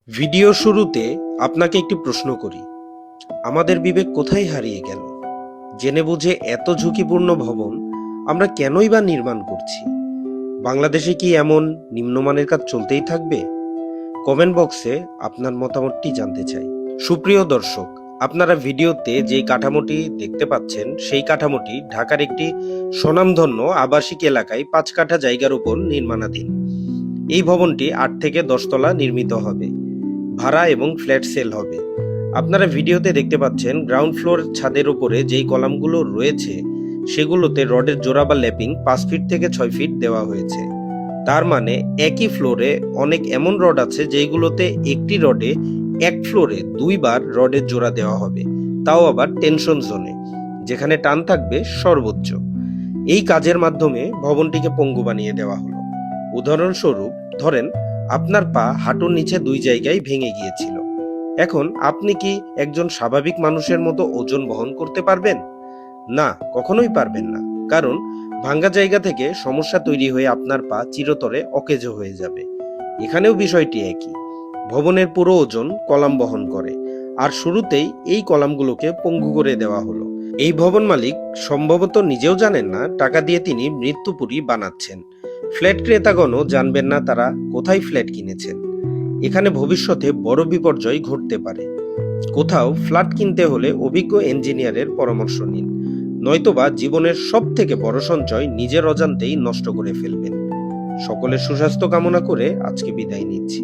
Video শুরুতে আপনাকে একটি প্রশ্ন করি। আমাদের বিবেক কোথায় হারিয়ে গেল? জেনে বুঝে এত ঝুঁকিপূর্ণ ভবন আমরা কেনই বা নির্মাণ করছি? বাংলাদেশে কি এমন নিম্নমানের কাজ চলতেই থাকবে? কমেন্ট বক্সে আপনার মতামতটি জানতে চাই। সুপ্রিয় দর্শক, আপনারা ভিডিওতে যে কাঠামোটি দেখতে পাচ্ছেন সেই কাঠামোটি ঢাকার একটি স্বনামধন্য আবাসিক এলাকায় 5 কাঠা জায়গার উপর নির্মাণাধীন। এই ভবনটি 8 থেকে 10 তলা নির্মিত হবে। ভাড়া এবং ফ্ল্যাট সেল হবে। আপনারা ভিডিওতে দেখতে পাচ্ছেন গ্রাউন্ড ফ্লোর ছাদের উপরে যেই কলামগুলো রয়েছে সেগুলোতে রডের জোড়া বা ল্যাপিং 5 ফিট থেকে 6 ফিট দেওয়া হয়েছে। তার মানে একই ফ্লোরে অনেক এমন রড আছে যেগুলোতে একটি রডে এক ফ্লোরে 2 বার রডের জোড়া দেওয়া হবে, তাও আবার টেনশন জোনে, যেখানে টান থাকবে সর্বোচ্চ। এই কাজের মাধ্যমে ভবনটিকে পঙ্গু বানিয়ে দেওয়া হলো। উদাহরণস্বরূপ ধরেন আপনার পা হাঁটুর নিচে 2 জায়গায় ভেঙে গিয়েছিল। এখন আপনি কি একজন স্বাভাবিক মানুষের মতো ওজন বহন করতে পারবেন? না, কখনোই পারবেন না। কারণ ভাঙ্গা জায়গা থেকে সমস্যা তৈরি হয়ে আপনার পা চিরতরে অকেজো হয়ে যাবে। এখানেও বিষয়টি একই। ভবনের পুরো ওজন কলাম বহন করে, আর শুরুতেই এই কলামগুলোকে পঙ্গু করে দেওয়া হলো। এই ভবন মালিক সম্ভবত নিজেও জানেন না টাকা দিয়ে তিনি মৃত্যুপুরী বানাচ্ছেন। ফ্ল্যাট ক্রেতাগণও জানবেন না তারা কোথায় ফ্ল্যাট কিনেছেন। এখানে ভবিষ্যতে বড় বিপর্যয় ঘটতে পারে। কোথাও ফ্ল্যাট কিনতে হলে অভিজ্ঞ ইঞ্জিনিয়ারের পরামর্শ নিন, নয়তোবা জীবনের সব থেকে বড় সঞ্চয় নিজের অজান্তেই নষ্ট করে ফেলবেন। সকলের সুস্বাস্থ্য কামনা করে আজকে বিদায় নিচ্ছি।